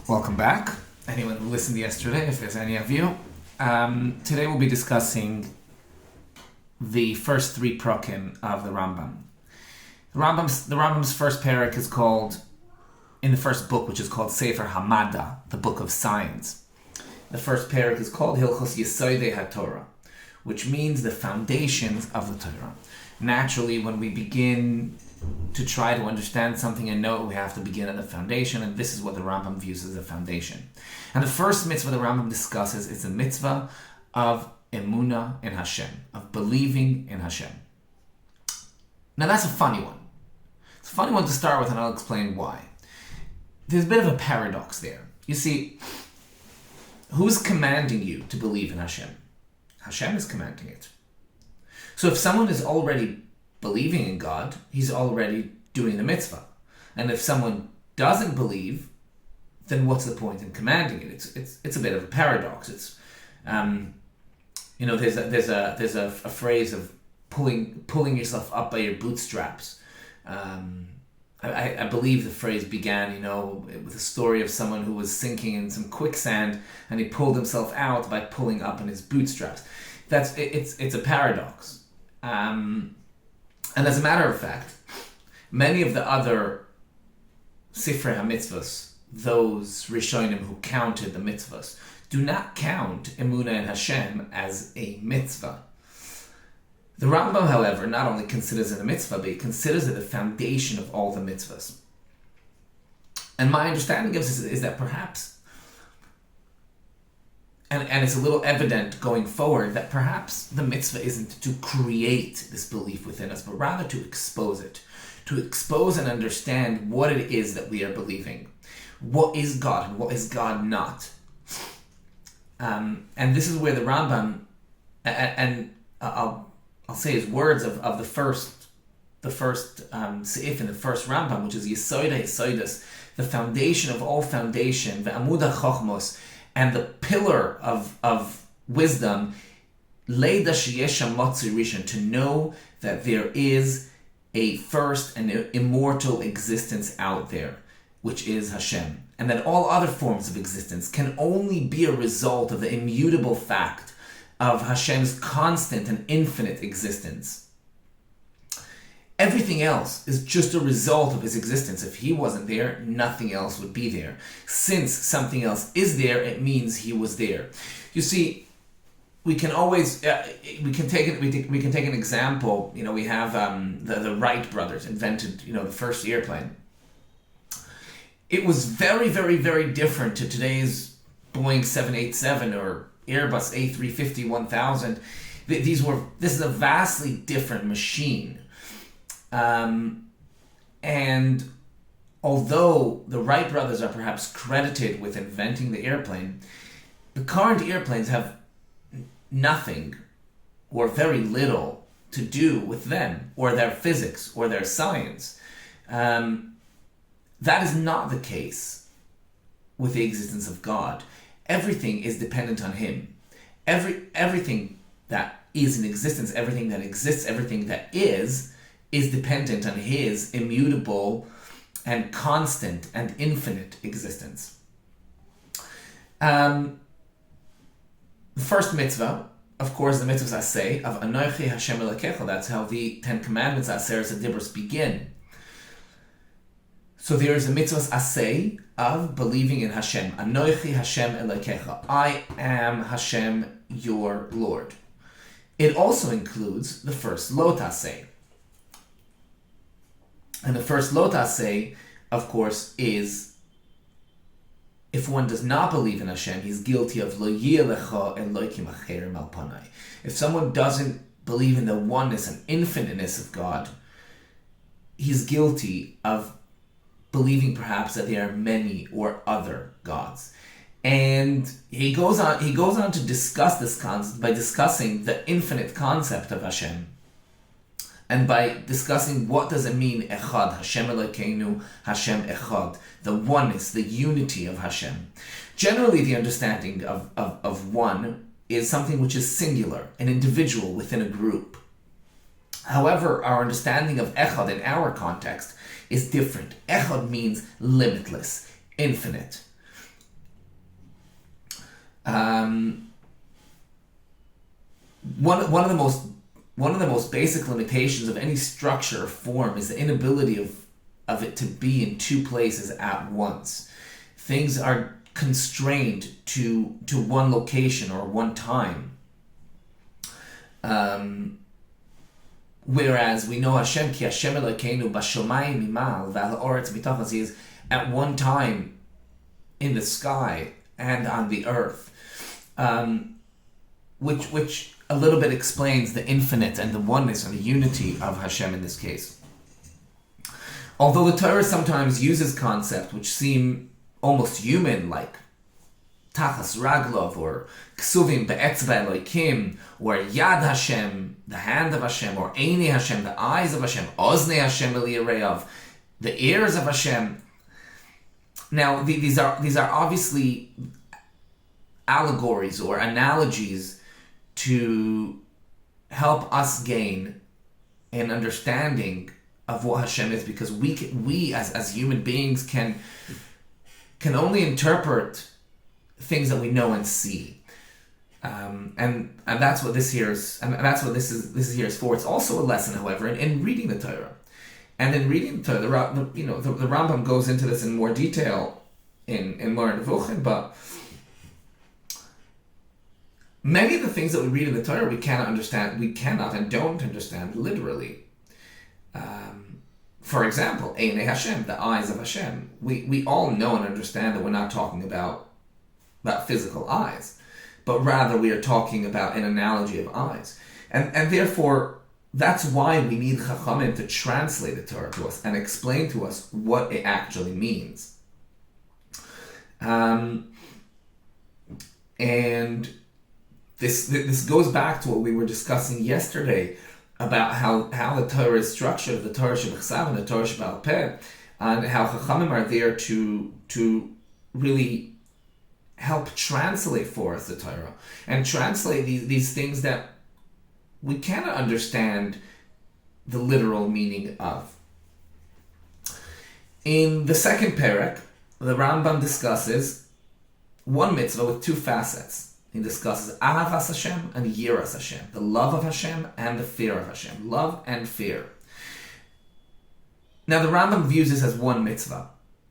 Welcome back. Anyone who listened yesterday, if there's any of you. Today we'll be discussing the first three prakim of the Rambam. The Rambam's first parak is called, in the first book, which is called Sefer Hamada, the book of science. The first parak is called Hilchos Yesodei HaTorah, which means the foundations of the Torah. Naturally, when we begin to try to understand something and know it, we have to begin at the foundation, and this is what the Rambam views as a foundation. And the first mitzvah the Rambam discusses is the mitzvah of emunah in Hashem, of believing in Hashem. Now that's a funny one. It's a funny one to start with, and I'll explain why. There's a bit of a paradox there. You see, who's commanding you to believe in Hashem? Hashem is commanding it. So if someone is already believing in God, he's already doing the mitzvah. And if someone doesn't believe, then what's the point in commanding it? It's a bit of a paradox. It's there's a phrase of pulling yourself up by your bootstraps. I believe the phrase began, with a story of someone who was sinking in some quicksand, and he pulled himself out by pulling up in his bootstraps. It's a paradox. And as a matter of fact, many of the other Sifrei HaMitzvos, those Rishonim who counted the mitzvahs, do not count Emunah in Hashem as a mitzvah. The Rambam, however, not only considers it a mitzvah, but he considers it the foundation of all the mitzvahs. And my understanding of this is that perhaps, and it's a little evident going forward, that perhaps the mitzvah isn't to create this belief within us, but rather to expose it. To expose and understand what it is that we are believing. What is God and what is God not? And this is where the Rambam, and I'll say his words of the first seif in the first Rambam, which is Yesoda Yesodas, the foundation of all foundation, the Amud HaChochmos, and the pillar of wisdom, Leida Sheyesha Motzi Rishon, to know that there is a first and immortal existence out there, which is Hashem, and that all other forms of existence can only be a result of the immutable fact of Hashem's constant and infinite existence. Everything else is just a result of his existence. If he wasn't there, nothing else would be there. Since something else is there, it means he was there. You see, we can always we can take an example. We have the Wright brothers invented the first airplane. It was very, very, very different to today's Boeing 787 or Airbus A350-1000. This is a vastly different machine. And although the Wright brothers are perhaps credited with inventing the airplane, the current airplanes have nothing or very little to do with them or their physics or their science. That is not the case with the existence of God. Everything is dependent on him. Everything that is in existence, everything that exists, everything that is dependent on his immutable and constant and infinite existence. The first mitzvah, of course, the mitzvahs aseh of Anochi Hashem Elokecha. That's how the Ten Commandments, Aseres HaDibros, begin. So there is a mitzvahs aseh of believing in Hashem. Anochi Hashem Elokecha. I am Hashem, your Lord. It also includes the first lot aseh. And the first lot aseh, of course, is if one does not believe in Hashem, he's guilty of lo yelecha elokim acherim al panai. If someone doesn't believe in the oneness and infiniteness of God, he's guilty of believing perhaps that there are many or other gods. And he goes on to discuss this concept by discussing the infinite concept of Hashem. And by discussing what does it mean, Echad, Hashem Elokeinu, Hashem Echad, the oneness, the unity of Hashem. Generally, the understanding of one is something which is singular, an individual within a group. However, our understanding of Echad in our context is different. Echad means limitless, infinite. One of the most basic limitations of any structure or form is the inability of it to be in two places at once. Things are constrained to one location or one time. Whereas we know Hashem, ki Hashem Elokeinu bashomayim mimal v'al ha'oretz mitachas, He is at one time in the sky and on the earth, which a little bit explains the infinite and the oneness and the unity of Hashem in this case. Although the Torah sometimes uses concepts which seem almost human, like Tachas Raglov, or Ksuvim Be'etzba Elokim, or Yad Hashem, the hand of Hashem, or Eini Hashem, the eyes of Hashem, Oznei Hashem Eliyareyav, the ears of Hashem. Now, these are obviously allegories or analogies to help us gain an understanding of what Hashem is, because we as human beings can only interpret things that we know and see, and that's what this here is, and that's what this is here is for. It's also a lesson, however, in reading the Torah, and in reading the Torah, the Rambam goes into this in more detail in Moreh Nevuchim, but many of the things that we read in the Torah we cannot and don't understand literally. For example, Einei Hashem, the eyes of Hashem. We all know and understand that we're not talking about physical eyes, but rather we are talking about an analogy of eyes. And therefore, that's why we need Chachamim to translate the Torah to us and explain to us what it actually means. And this goes back to what we were discussing yesterday about how the Torah is structured, the Torah Shebechsav and the Torah Sheba'al Peh, and how Chachamim are there to really help translate for us the Torah and translate these things that we cannot understand the literal meaning of. In the second parak, the Rambam discusses one mitzvah with two facets. He discusses Ahavas Hashem and Yiras Hashem, the love of Hashem and the fear of Hashem, love and fear. Now the Rambam views this as one mitzvah,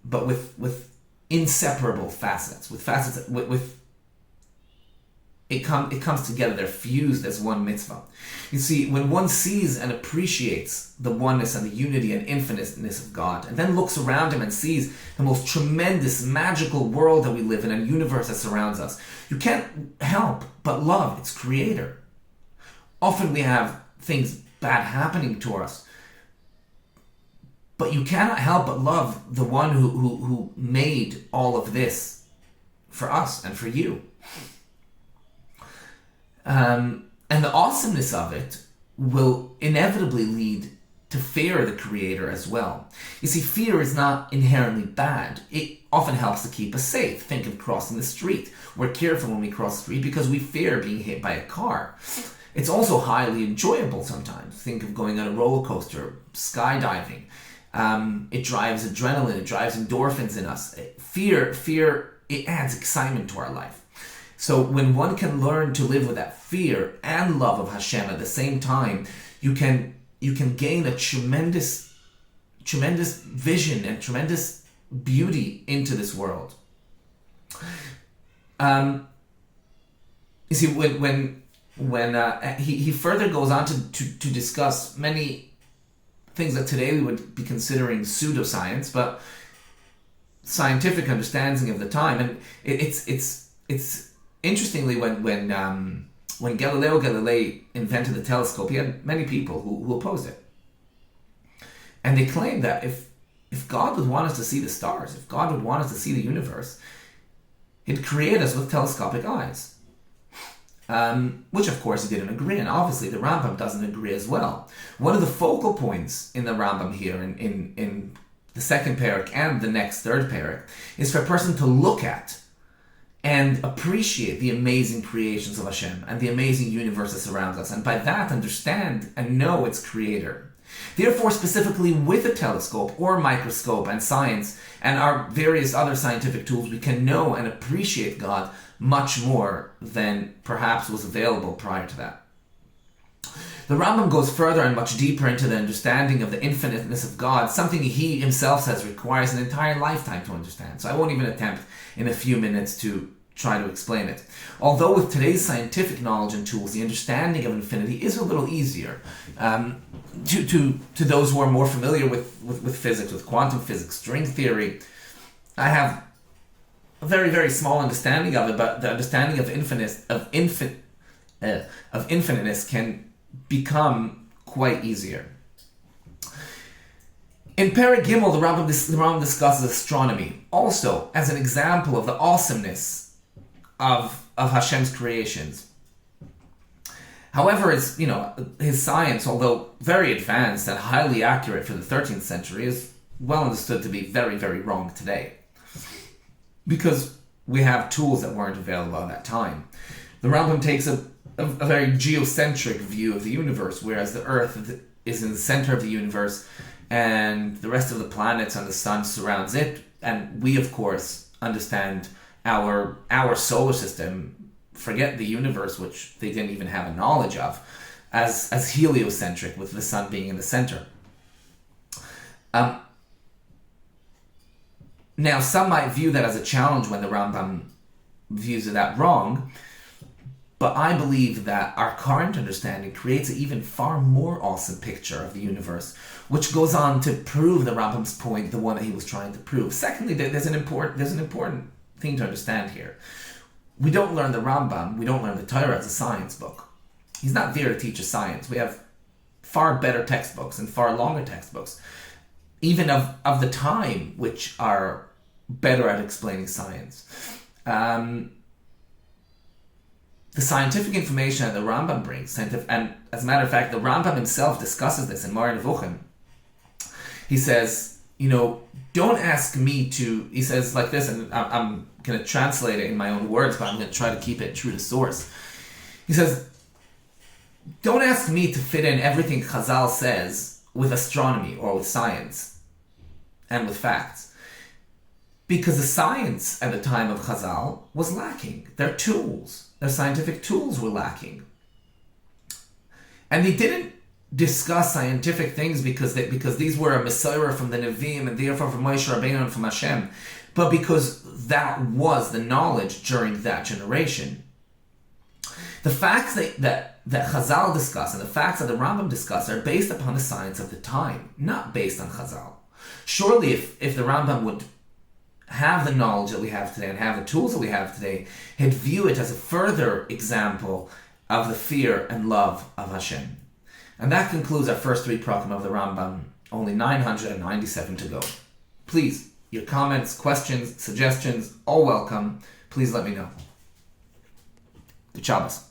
but with inseparable facets, it comes together. They're fused as one mitzvah. You see, when one sees and appreciates the oneness and the unity and infiniteness of God, and then looks around him and sees the most tremendous, magical world that we live in and universe that surrounds us, you can't help but love its creator. Often we have things bad happening to us, but you cannot help but love the one who made all of this for us and for you. And the awesomeness of it will inevitably lead to fear of the Creator as well. You see, fear is not inherently bad. It often helps to keep us safe. Think of crossing the street. We're careful when we cross the street because we fear being hit by a car. It's also highly enjoyable sometimes. Think of going on a roller coaster, skydiving. It drives adrenaline, it drives endorphins in us. Fear, it adds excitement to our life. So when one can learn to live with that fear and love of Hashem at the same time, you can gain a tremendous vision and tremendous beauty into this world. You see, when he further goes on to discuss many things that today we would be considering pseudoscience, but scientific understanding of the time, and it's interestingly, when Galileo Galilei invented the telescope, he had many people who opposed it. And they claimed that if God would want us to see the stars, if God would want us to see the universe, He'd create us with telescopic eyes. Which of course he didn't agree, and obviously the Rambam doesn't agree as well. One of the focal points in the Rambam here, in the second parak and the next third parak, is for a person to look at and appreciate the amazing creations of Hashem and the amazing universe that surrounds us, and by that understand and know its creator. Therefore, specifically with a telescope or microscope and science and our various other scientific tools, we can know and appreciate God much more than perhaps was available prior to that. The Rambam goes further and much deeper into the understanding of the infiniteness of God, something he himself says requires an entire lifetime to understand. So I won't even attempt in a few minutes to try to explain it. Although with today's scientific knowledge and tools, the understanding of infinity is a little easier to those who are more familiar with physics, with quantum physics, string theory. I have a very, very small understanding of it, but the understanding of infiniteness can become quite easier. In Perek Gimel, the Rambam discusses astronomy, also as an example of the awesomeness of Hashem's creations. However, his science, although very advanced and highly accurate for the 13th century, is well understood to be very, very wrong today, because we have tools that weren't available at that time. The Rambam takes a very geocentric view of the universe, whereas the Earth is in the center of the universe and the rest of the planets and the sun surrounds it. And we, of course, understand our solar system, forget the universe, which they didn't even have a knowledge of, as heliocentric, with the sun being in the center. Now, some might view that as a challenge when the Rambam views it that wrong, but I believe that our current understanding creates an even far more awesome picture of the universe, which goes on to prove the Rambam's point, the one that he was trying to prove. Secondly, there's an important thing to understand here. We don't learn the Rambam, we don't learn the Torah as a science book. He's not there to teach us science. We have far better textbooks and far longer textbooks, even of the time, which are better at explaining science. The scientific information that the Rambam brings, and as a matter of fact, the Rambam himself discusses this in Moreh Nevuchim. He says, don't ask me to, he says like this, and I'm going to translate it in my own words, but I'm going to try to keep it true to source. He says, don't ask me to fit in everything Chazal says with astronomy or with science and with facts, because the science at the time of Chazal was lacking. Their scientific tools were lacking. And they didn't discuss scientific things because these were a Messiah from the Nevi'im and therefore from Moshe Rabbeinu and from Hashem, but because that was the knowledge during that generation. The facts that Chazal discuss and the facts that the Rambam discuss are based upon the science of the time, not based on Chazal. Surely if the Rambam would have the knowledge that we have today and have the tools that we have today, he'd view it as a further example of the fear and love of Hashem. And that concludes our first three prakim of the Rambam, only 997 to go. Please, your comments, questions, suggestions, all welcome. Please let me know. Good Shabbos.